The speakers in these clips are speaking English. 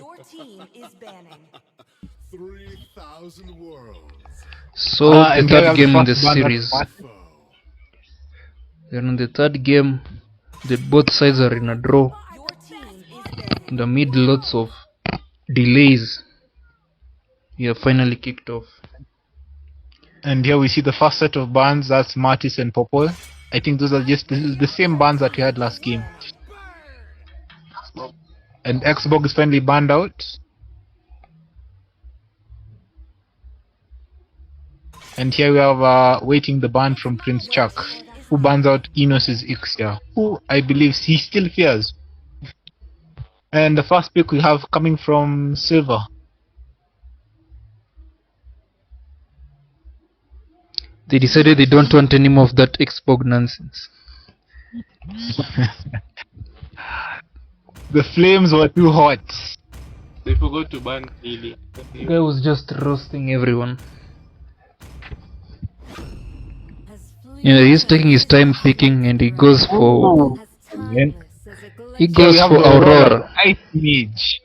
Your team is banning. 3,000 worlds. So the And here we third have game in the first ban of series. Martin. Then in the third game, both sides are in a draw. Your team is banning. In the mid lots of delays, we are finally kicked off. And here we see the first set of bans. That's Martis and Popol. I think those are just the same bans that we had last game. And Xbox is finally banned out. And here we have waiting the ban from Prince Chuck, who bans out Enos's Ixia, who I believe he still fears. And the first pick we have coming from Silver. They decided they don't want any more of that Xbox nonsense. The flames were too hot. They forgot to ban Lily. The guy was just roasting everyone. He's taking his time picking, and he goes for Aurora. Ice Mage.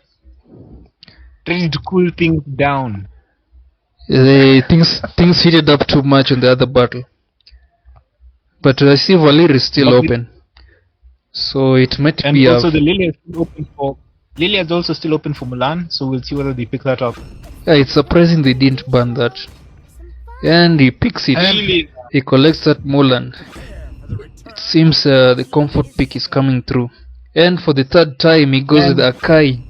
Ready to cool things down. Things heated up too much in the other battle. But I see Valir is still open. So it might and be also the Lilia is still open for Lilia is also still open for Mulan, so we'll see whether they pick that up. Yeah, it's surprising they didn't ban that. And he picks it. Really? He collects that Mulan. It seems the comfort pick is coming through. And for the third time he goes with Akai.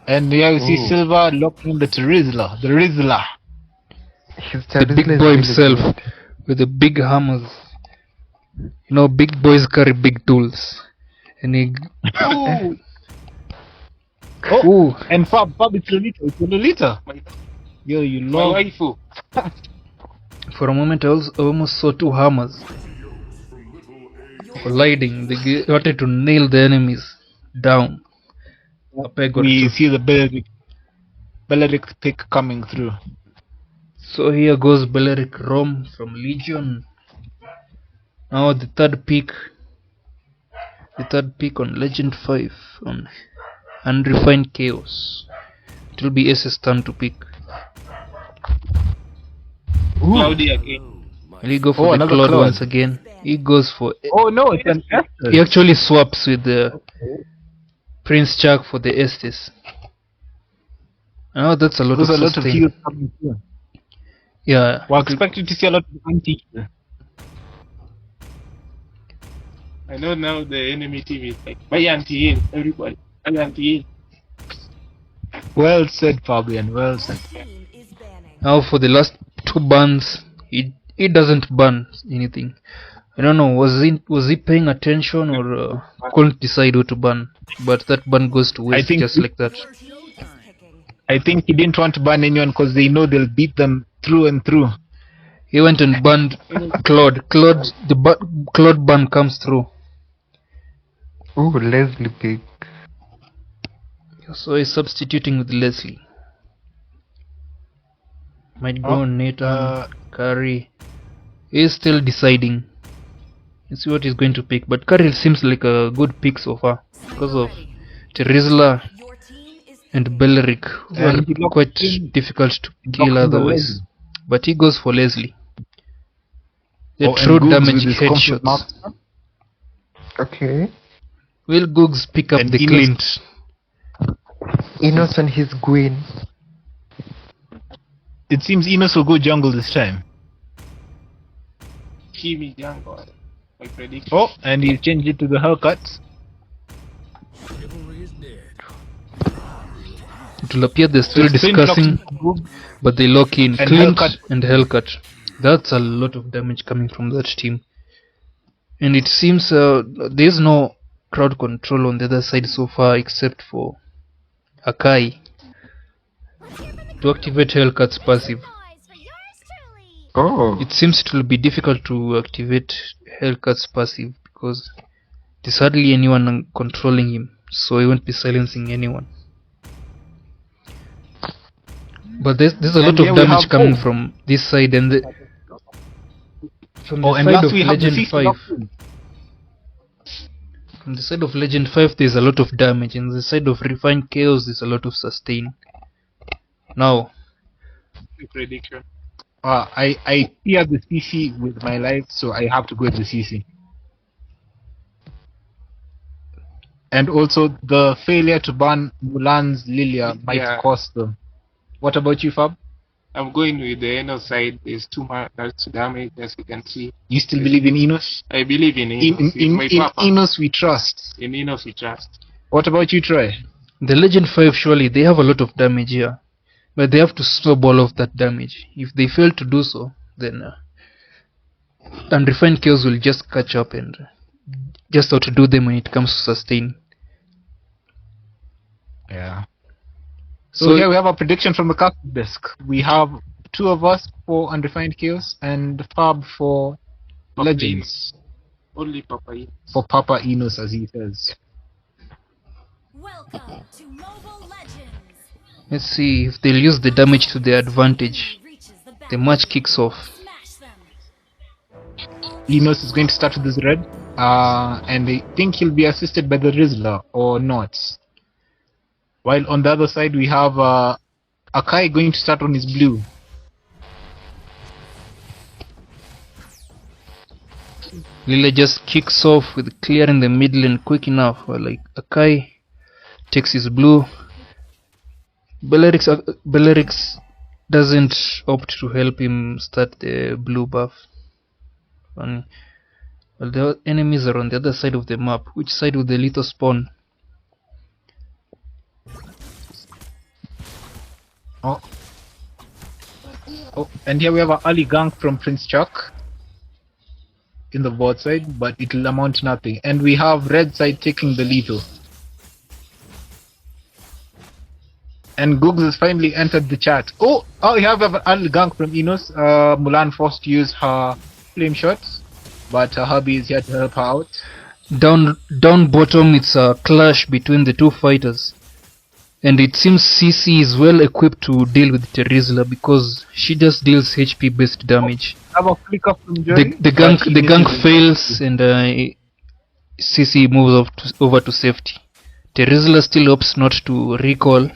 And here we see Silver locking the Rizzler. The Rizzler. The big boy himself with the big hammers. You know, big boys carry big tools. And he... Oh, and Fab, it's Lolita. It's Lolita. Yo, you My love. waifu. For a moment I almost saw two hammers colliding. They wanted to nail the enemies down. We see the Belleric pick coming through. So here goes Belleric Rom from Legion. Now the third pick on Legend 5 on Unrefined Chaos. It will be S's turn to pick. Cloudy again. Will he go for the Cloud once again? He goes for... Oh no, it's an Estes. He actually swaps with the Prince Chuck for the Estes. Oh, that's a lot There's of a lot of sustain. heals coming through. Yeah. We're expecting to see a lot of anti-heal. I know now the enemy team is like, buy anti-heal, everybody. Buy anti-heal. Well said, Fabian. Well said. Team is banning. Now for the last two bans, he doesn't ban anything. I don't know, was he paying attention or couldn't decide who to ban? But that ban goes to waste just like that. Your team is picking. I think he didn't want to ban anyone because they know they'll beat them through and through. He went and banned Claude. Claude ban comes through. Oh, Leslie pick. So he's substituting with Leslie. Might go on Nathan, Curry. He's still deciding. Let's see what he's going to pick. But Curry seems like a good pick so far because of Terizla Your team is and Belleric, who And he are locked quite in- difficult to kill locked in the otherwise. Leslie. But he goes for Leslie. The Oh, and true Googs damage with his comfort headshots. master. Okay. Will Googs pick up And the Enos- Clint? Enos and his Gwyn. It seems Enos will go jungle this time. Kimi jungle. My prediction. Oh, and he changed it to the Hellcats. It will appear they're still Clint discussing, locks in Googs. but they lock in And Clint Hellcat. and Hellcat. That's a lot of damage coming from that team. And it seems there's no crowd control on the other side so far except for Akai to activate Hellcat's passive. Oh. It seems it will be difficult to activate Hellcat's passive because there's hardly anyone controlling him, so he won't be silencing anyone. But there's a lot And here of we damage have- coming from this side and from the Oh, and side last of we have the Legend Feast 5. locked in. From the side of Legend 5, there's a lot of damage, and the side of Refined Chaos, there's a lot of sustain. Now, Prediction. I fear the CC with my life, so I have to go with the CC. And also, the failure to ban Mulan's Lilia might cost them. What about you, Fab? I'm going with the Enos side. There's too much damage, as you can see. You still believe in Enos? I believe in Enos. In Enos we trust. In Enos we trust. What about you, Troy? the Legend 5, surely, they have a lot of damage here. But they have to snowball off that damage. If they fail to do so, then Unrefined Chaos will just catch up and just outdo them when it comes to sustain. Yeah. So here we have a prediction from the casting desk. We have 2 of us for Unrefined Chaos and Fab for Legends. Only Papa Enos. For Papa Enos, as he says. Welcome to Mobile Legends. Let's see if they'll use the damage to their advantage. The match kicks off. Smash them. Enos is going to start with his red. And I think he'll be assisted by the Rizzler or not. While on the other side we have Akai going to start on his blue. Lila just kicks off with clear in the middle and quick enough. Like Akai takes his blue. Belarix doesn't opt to help him start the blue buff. Well, the enemies are on the other side of the map. Which side will the lethal spawn? Oh, and here we have an early gank from Prince Chuck in the bot side, but it will amount to nothing. And we have red side taking the lethal. And Googs has finally entered the chat. Oh, we have an early gank from Enos. Mulan forced to use her flame shots, but hubby is here to help her out. Down bottom, it's a clash between the two fighters. And it seems CC is well equipped to deal with Terizla because she just deals HP based damage. Have a flicker from Jerry. The gank fails and CC moves over to safety. Terizla still opts not to recall.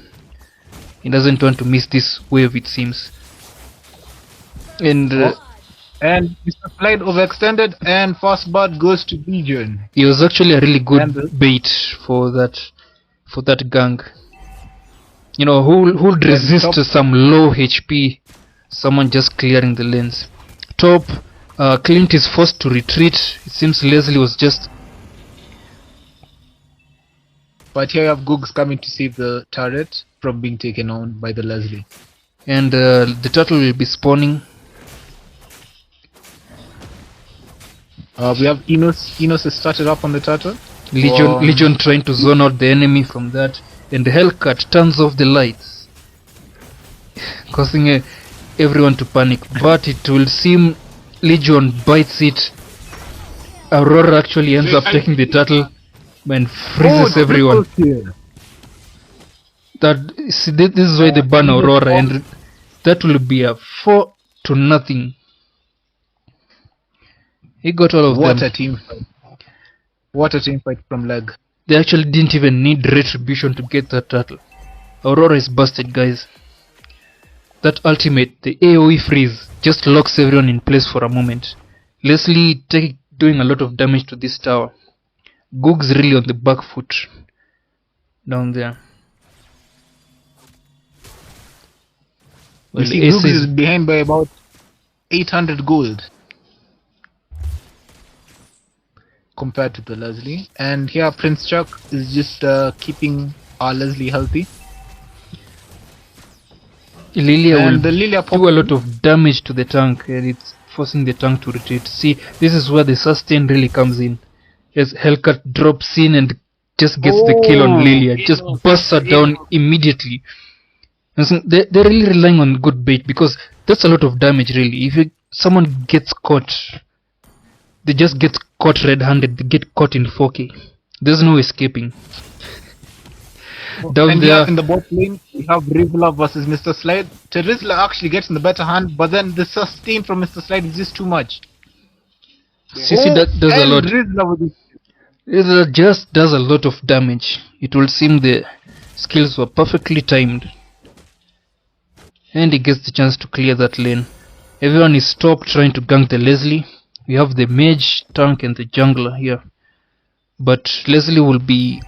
He doesn't want to miss this wave, it seems. And Mr. Slide overextended, and Fast Bird goes to Legion. He was actually a really good bait for that gank. You know, who'd resist some low HP, someone just clearing the lanes. Top, Clint is forced to retreat. It seems Leslie was just... But here you have Googs coming to save the turret from being taken on by the Leslie. And the turtle will be spawning. We have Enos. Enos has started up on the turtle. Legion trying to zone out the enemy from that. And the Hellcat turns off the lights, causing everyone to panic. But it will seem Legion bites it. Aurora actually ends up taking the turtle and freezes everyone. This is why they ban Aurora, and that will be a 4-0. He got all of them. What a team fight! What a team fight from Leg. They actually didn't even need retribution to get that turtle. Aurora is busted, guys. That ultimate, the AoE freeze, just locks everyone in place for a moment. Leslie doing a lot of damage to this tower. Goog's really on the back foot down there. Well, Googs is behind by about 800 gold compared to the Leslie. And here Prince Chuck is just keeping our Leslie healthy. Lilia will do a lot of damage to the tank, and it's forcing the tank to retreat. See, this is where the sustain really comes in. As Hellcat drops in and just gets the kill on Lilia, just bursts her down immediately. And so they're really relying on good bait, because that's a lot of damage really. If someone gets caught, they just get caught red-handed, they get caught in 4K. There's no escaping. Down there in the bot lane, we have Rizzler versus Mr. Slide. Rizzler actually gets in the better hand, but then the sustain from Mr. Slide is just too much. CC does a lot. It just does a lot of damage. It will seem the skills were perfectly timed. And he gets the chance to clear that lane. Everyone is stopped trying to gank the Leslie. We have the mage, tank and the jungler here. But Leslie will be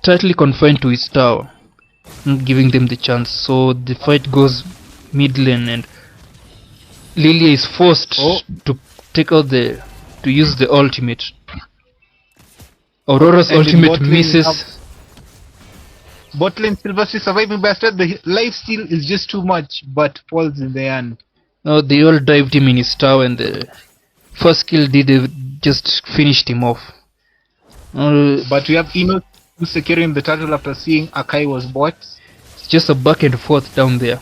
tightly confined to his tower, not giving them the chance. So the fight goes mid lane and Lilia is forced to take out to use the ultimate. Aurora's And in ultimate bot lane we misses. Bot lane Silverstreak surviving bastard. The life steal is just too much, but falls in the end. No, they all dived him in his tower and the first kill just finished him off. But we have Eno who's securing the turtle after seeing Akai was bought. It's just a back and forth down there.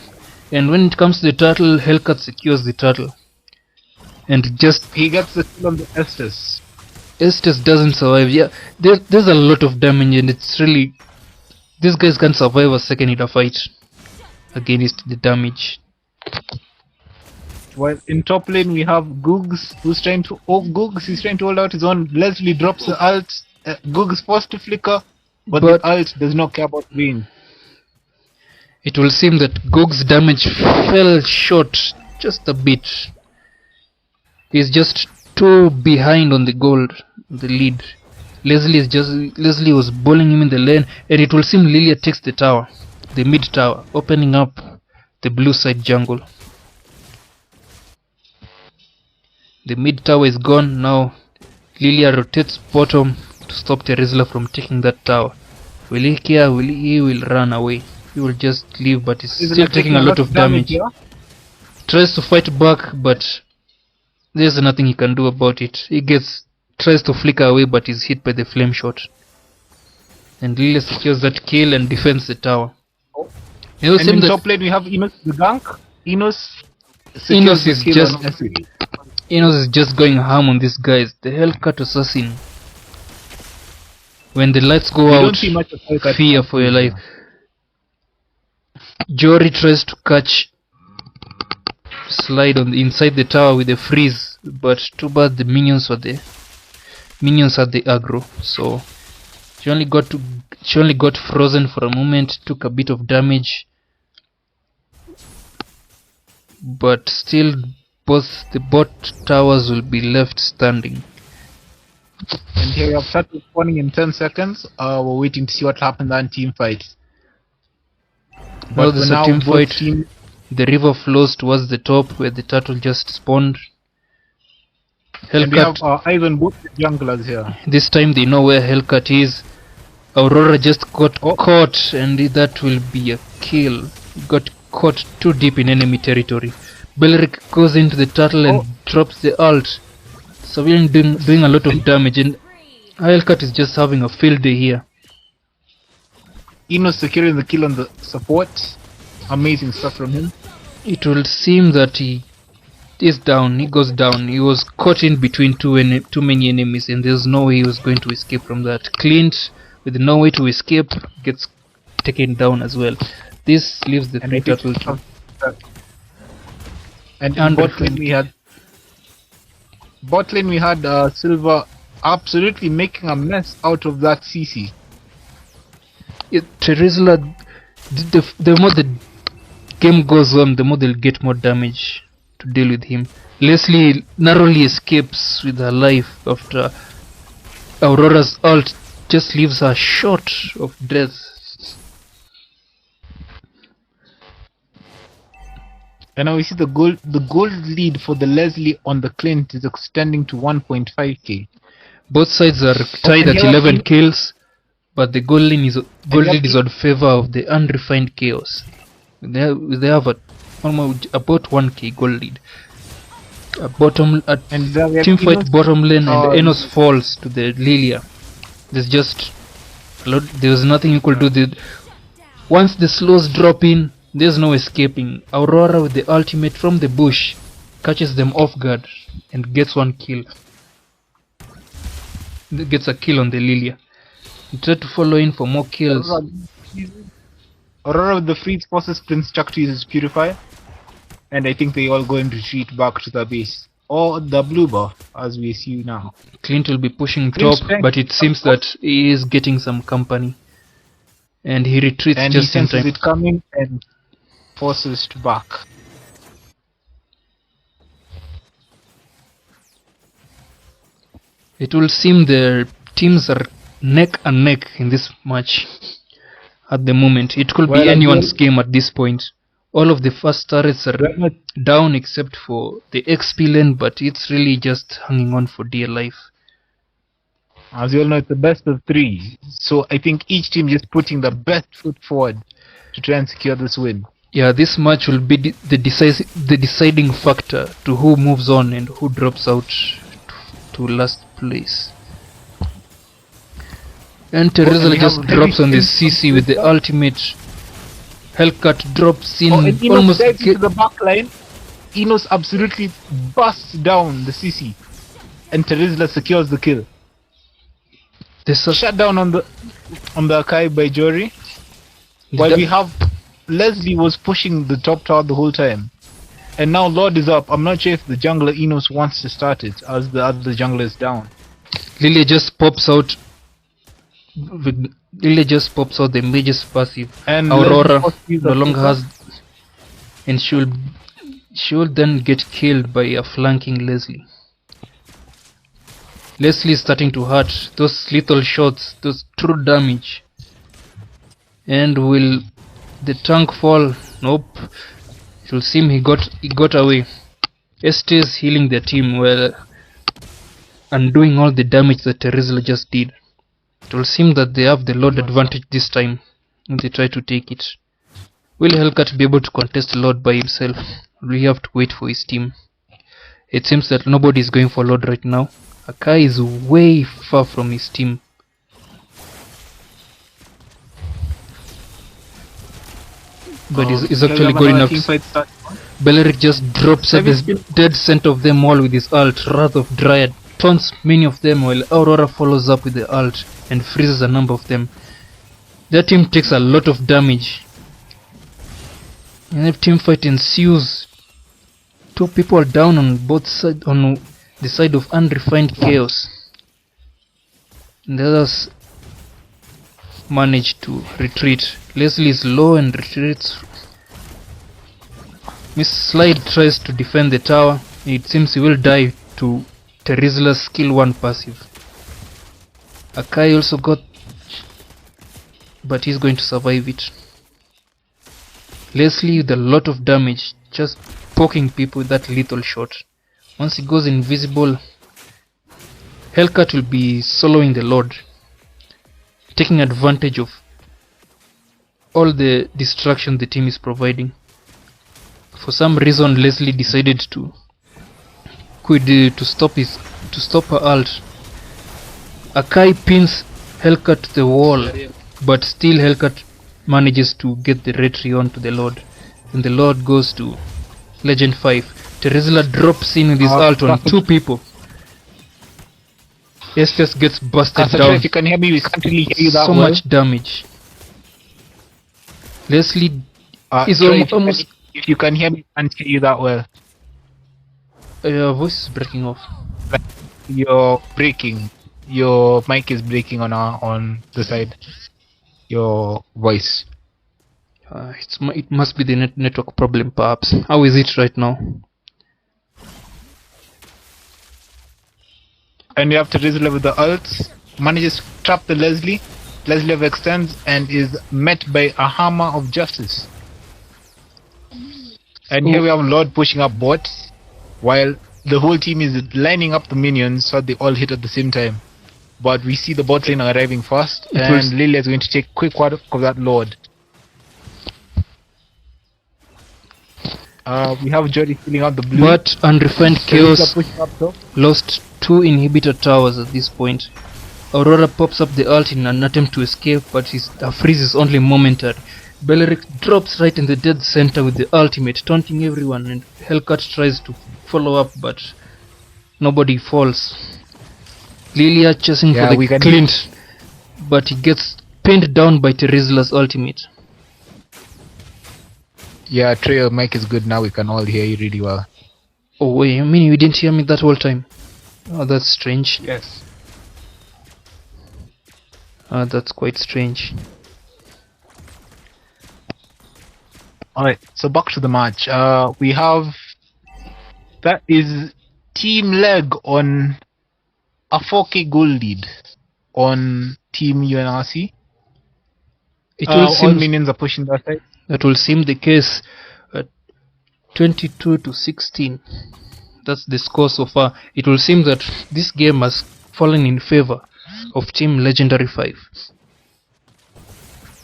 And when it comes to the turtle, Hellcat secures the turtle. And He gets the kill on the Estes. Estes doesn't survive. Yeah, there's a lot of damage and it's really... These guys can't survive a second in a fight against the damage. While in top lane we have Googs who's trying to... he's trying to hold out his own. Leslie drops the ult. Googs forced to flicker, but the ult does not care about Green. It will seem that Gog's damage fell short just a bit. He's just too behind on the lead. Leslie was bowling him in the lane, and it will seem Lilia takes the tower, the mid tower, opening up the blue side jungle. The mid tower is gone now. Lilia rotates bottom to stop Terizla from taking that tower. Will he care? He will run away. He will just leave, but he's still taking a lot of damage. Tries to fight back, but there's nothing he can do about it. Tries to flicker away, but is hit by the flame shot. And Lilia secures that kill and defends the tower. And in top lane we have Enos the gank. Enos is just going ham on these guys. The Hellcat assassin. When the lights go out, fear for your life. Jory tries to slide on inside the tower with a freeze, but too bad the minions had the aggro, so she only got frozen for a moment, took a bit of damage, but still both the bot towers will be left standing. And here we have turtle spawning in 10 seconds. We're waiting to see what happens on team fight. Now there's a team fight. The river flows towards the top where the turtle just spawned. And we have eyes on both the junglers here. This time they know where Hellcat is. Aurora just got caught, and that will be a kill. Got caught too deep in enemy territory. Belric goes into the turtle and drops the ult. Savilian doing a lot of damage, and Hellcat is just having a field day here. Eno securing the kill on the support. Amazing stuff from him. It will seem that he is down. He goes down. He was caught in between too many enemies, and there's no way he was going to escape from that. Clint, with no way to escape, gets taken down as well. This leaves the free turtle too. And in bot lane we had Silver absolutely making a mess out of that CC. Terizla, the more the game goes on, the more they'll get more damage to deal with him. Leslie narrowly escapes with her life after Aurora's ult just leaves her short of death. And now we see the gold lead for the Leslie on the Clint is extending to 1.5k. Both sides are tied at 11 kills, but the gold lead is on favor of the unrefined chaos. They have almost about 1k gold lead. Team fight bottom lane, and Enos falls to the Lilia. There's nothing you could do. Once the slows drop in, there's no escaping. Aurora with the ultimate from the bush catches them off guard and gets one kill. Gets a kill on the Lilia. He tried to follow in for more kills. Aurora with the freeze forces Prince Chuck to use his purifier, and I think they all go and retreat back to their base. or the blue buff, as we see now. Clint will be pushing Clint's top, strength but it seems that he is getting some company. And he retreats And he just in senses time. it coming and forces to back. It will seem the teams are neck and neck in this match at the moment. It could Well, be as anyone's well- game at this point. All of the first turrets are Well, down except for the XP lane, but it's really just hanging on for dear life. As you all know, it's the best of 3. So I think each team just putting the best foot forward to try and secure this win. Yeah, this match will be the deciding factor to who moves on and who drops out to last place. And Terizla we just have drops on the everything CC with the ultimate. Hellcat drops in, And Enos almost dives get, into the back line. Enos absolutely busts down the CC. And Terizla secures the kill. this is Shut down on the Akai by Jory. While we have Leslie was pushing the top tower the whole time. And now Lord is up. I'm not sure if the jungler Enos wants to start it as the other jungler is down. Lilia just pops out. Lilia just pops out the mage's passive. And Aurora Leslie no longer has, and she'll then get killed by a flanking Leslie. Leslie is starting to hurt. Those lethal shots, those true damage. And will the tank fall? Nope. It will seem he got away. ST is healing their team well and doing all the damage that Terizla just did. It will seem that they have the Lord advantage this time and they try to take it. Will Hellcat be able to contest the Lord by himself? We have to wait for his team. It seems that nobody is going for Lord right now. Akai is way far from his team. But he's actually good enough. Belleric just drops at the dead center of them all with his ult, Wrath of Dryad, taunts many of them while Aurora follows up with the ult and freezes a number of them. Their team takes a lot of damage. And if team fight ensues, 2 people are down on both sides, on the side of unrefined chaos. And the others manage to retreat. Leslie is low and retreats. Miss Slide tries to defend the tower. It seems he will die to Terizla's skill 1 passive. Akai also got, but he's going to survive it. Leslie with a lot of damage, just poking people with that lethal shot. Once he goes invisible, Hellcat will be soloing the Lord, taking advantage of all the distraction the team is providing. For some reason, Leslie decided to stop her ult. Akai pins Hellcat to the wall, but still Hellcat manages to get the retry onto the Lord, and the Lord goes to Legend 5. Terizla drops in with his ult on 2 people. Estes gets busted down. If you can hear me, we can't really hear you that So well. much damage. Leslie is Troy, almost. If you can hear me, I can't hear you that well. Your voice is breaking off. You're breaking. Your mic is breaking on the side. Your voice. It must be the network problem, perhaps. How is it right now? And you have to Rizzler with the ults. Manages to trap the Leslie. Leslie extends and is met by a hammer of justice. And here we have Lord pushing up bots, while the whole team is lining up the minions so they all hit at the same time. But we see the bot lane arriving fast, and Lilia is going to take quick ward of that Lord. We have Jody filling out the blue. But Unrefined Chaos pushing up top. lost 2 inhibitor towers at this point. Aurora pops up the ult in an attempt to escape, but her freeze is only momentary. Belleric drops right in the dead center with the ultimate, taunting everyone, and Hellcat tries to follow up, but nobody falls. Lilia chasing for the Clint, but he gets pinned down by Terizla's ultimate. Yeah, Trey, your mic is good now, we can all hear you really well. Oh wait, you mean you didn't hear me that whole time? Oh, that's strange. Yes. That's quite strange. Alright, so back to the match. We have... That is Team Leg on a 4k goal lead on Team UNRC. It will All seem minions are pushing that side. that will seem the case. 22 to 16. That's the score so far. It will seem that this game has fallen in favor of Team Legendary 5.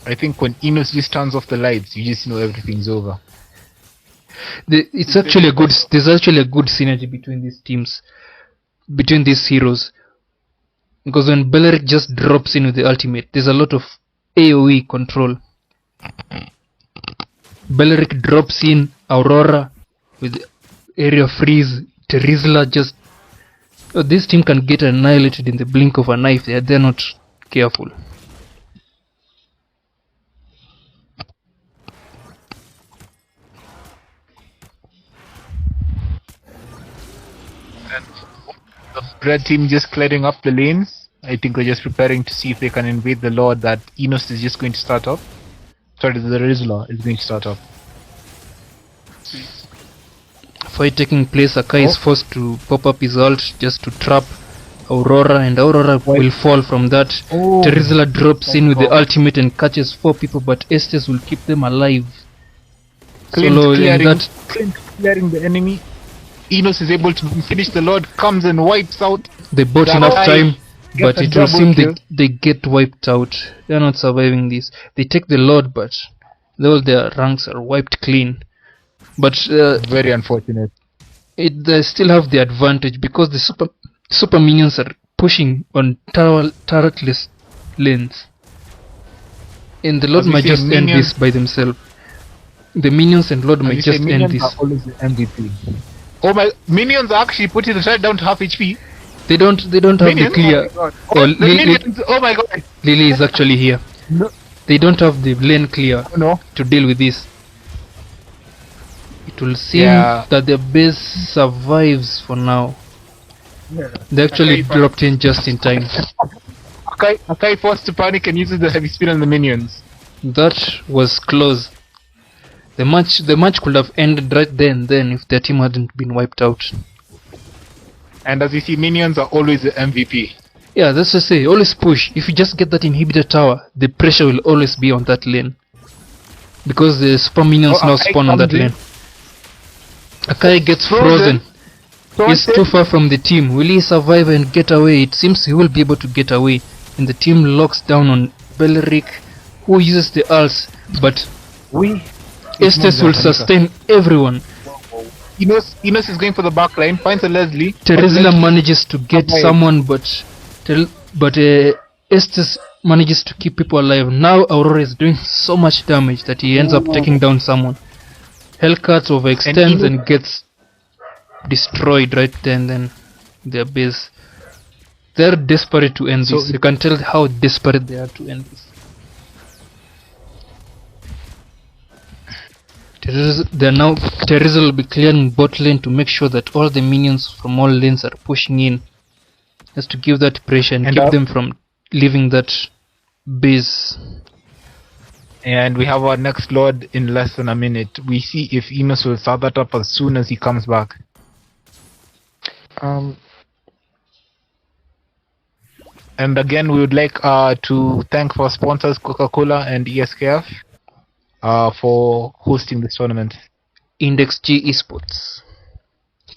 I think when Enos just turns off the lights, you just know everything's over. There's actually a good synergy between these teams, between these heroes. Because when Beleric just drops in with the ultimate, there's a lot of AoE control. Beleric drops in, Aurora with area freeze, Terizla just... this team can get annihilated in the blink of an eye if they're not careful. The red team just clearing up the lanes. I think they're just preparing to see if they can invade the Lord that Enos is just going to start up. Sorry, the Rizla is going to start up. Fight taking place, Akai is forced to pop up his ult just to trap Aurora, and Aurora will fall from that. Terizla drops in with the ultimate and catches 4 people, but Estes will keep them alive. Clint Solo in clearing, that, Clint clearing the enemy. Enos is able to finish the Lord, comes and wipes out. they bought That enough guy time, gets but a it will double seem kill. they get wiped out. They are not surviving this. They take the Lord, but all their ranks are wiped clean. But Very unfortunate. they still have the advantage because the super minions are pushing on turretless lanes, and the Lord As we might say, just end minions- this by themselves. The minions and Lord As might you say, just end minions this. are always the MVP. Oh my! Minions are actually putting the threat down to half HP. They don't have the Minions? clear. Oh my god! Oh, The minions! Oh my god! Lily is actually here. No, They don't have the lane clear no. to deal with this. It will seem Yeah. that their base survives for now. They actually Okay, fine. dropped in just in time. Akai forced to panic and uses the heavy spin on the minions. That was close. The match could have ended right then if their team hadn't been wiped out. And as you see, minions are always the MVP. Yeah, that's to say, always push. If you just get that inhibitor tower, the pressure will always be on that lane. Because the super minions Oh, now Akai spawn on that comes in. lane. Akai gets frozen. He's too far from the team. Will he survive and get away? It seems he will be able to get away. And the team locks down on Beleric, who uses the ults, but Estes will sustain everyone. Enos is going for the back line, finds a Leslie. Terizla manages to get Akai. someone, but Estes manages to keep people alive. Now Aurora is doing so much damage that he ends up taking down someone. Hellcat overextends Enos- and gets destroyed right then their base. They're desperate to end So this. You can tell how desperate they are to end this. Terizla will be clearing bot lane to make sure that all the minions from all lanes are pushing in, just to give that pressure and And keep them from leaving that base. And we have our next Lord in less than a minute. We see if Enos will start that up as soon as he comes back. And again, we would like to thank our sponsors Coca-Cola and ESKF for hosting this tournament. Index G Esports.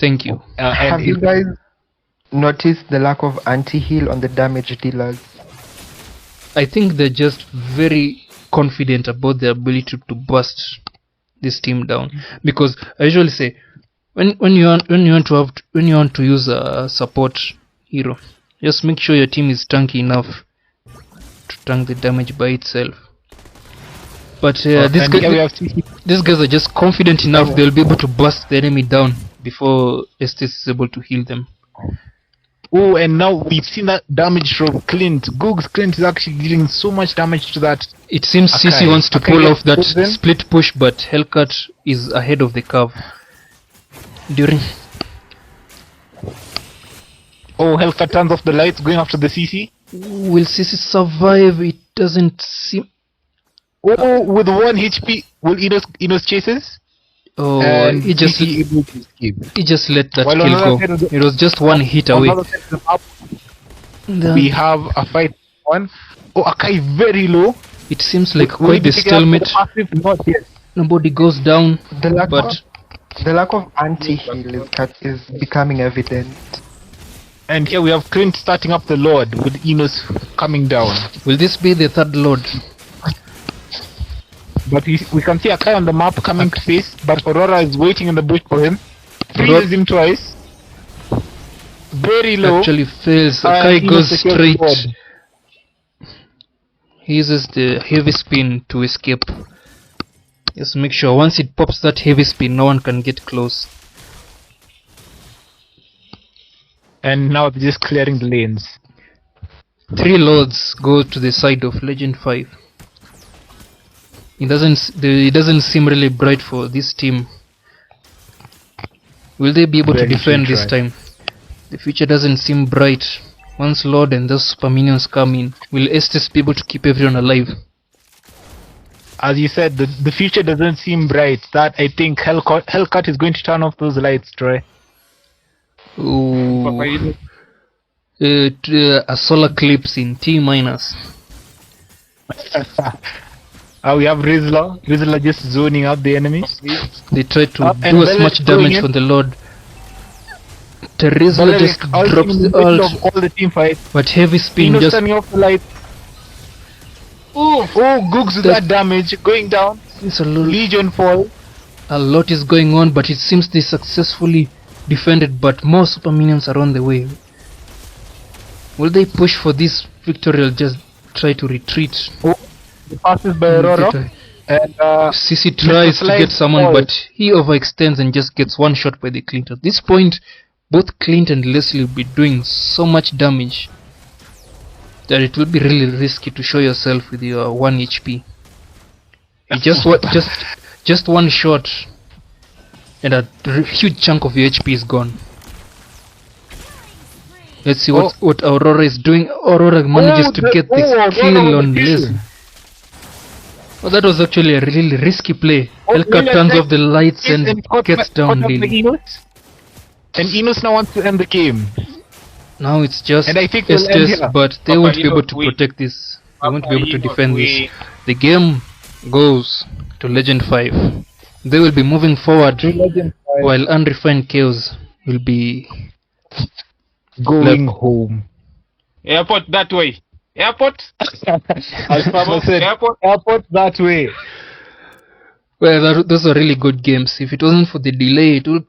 Thank you. Have you guys noticed the lack of anti-heal on the damage dealers? I think they're just very confident about their ability to bust this team down, because I usually say when you want to use a support hero, just make sure your team is tanky enough to tank the damage by itself. But these guys are just confident enough they'll be able to bust the enemy down before Estes is able to heal them. Oh, and now we've seen that damage from Clint. Goog's Clint is actually dealing so much damage to that. It seems CC Akai. wants to Akai pull gets off that frozen. split push, but Hellcat is ahead of the curve. Oh, Hellcat turns off the lights, going after the CC. Will Sisi survive? It doesn't seem. Oh, with 1 HP, will Enos chases? Oh, And he just CC able to escape. let that While on kill the go. other side of the- It was just one hit On away. the other side of the map, The- we have a fight on. Oh, Akai very low. It seems like Will quite he the be taken out for the stalemate. passive? Not yet. Nobody goes down, The lack but of the lack of anti-heal is becoming evident. And here we have Clint starting up the Lord with Enos coming down. will this be the third Lord? But we can see Akai on the map coming to face, but Aurora is waiting in the bush for him. Freezes him twice. Very low. Actually fails. And Akai Enos goes secures the straight. Lord. He uses the heavy spin to escape. Just make sure once it pops that heavy spin, no one can get close. And now they're just clearing the lanes. 3 Lords go to the side of Legend 5. It doesn't seem really bright for this team. Will they be able to Very defend few this try. time? The future doesn't seem bright. Once Lord and those super minions come in, will Estes be able to keep everyone alive? As you said, the future doesn't seem bright. That I think Hellcat is going to turn off those lights, Troy. Ooh. Papa, A solar eclipse in T minus. We have Rizzler just zoning out the enemies. They try to And do as Bell much is going damage in. on the Lord. Terizla Valeric just also drops in the the middle ult, of all the team fight. but heavy spin Enos just turning off the lights. Oh, Googs with that damage going down. is Legion fall. a lot is going on, but it seems they successfully defended, but more super minions are on the way. Will they push for this victory or just try to retreat? It passes by Aurora. And CC tries to get someone, falls. but he overextends and just gets one shot by the Clint. At this point, both Clint and Leslie will be doing so much damage that it will be really risky to show yourself with your 1 HP. You just one shot and a huge chunk of your HP is gone. Let's see what Aurora is doing. Aurora manages to get the kill on Leslie. Oh, that was actually a really risky play. Hellcat turns off the lights and gets down Lily. And Enos now wants to end the game. Now it's just And I think we'll end Estes, here. but they Papa, won't be you able don't to win. protect this. They won't be able to you defend don't this. win. The game goes to Legend 5. They will be moving forward while Unrefined Chaos will be Going home. Airport that way. Airport. As Papa said, Airport. airport that way. well. Those are really good games. If it wasn't for the delay, it would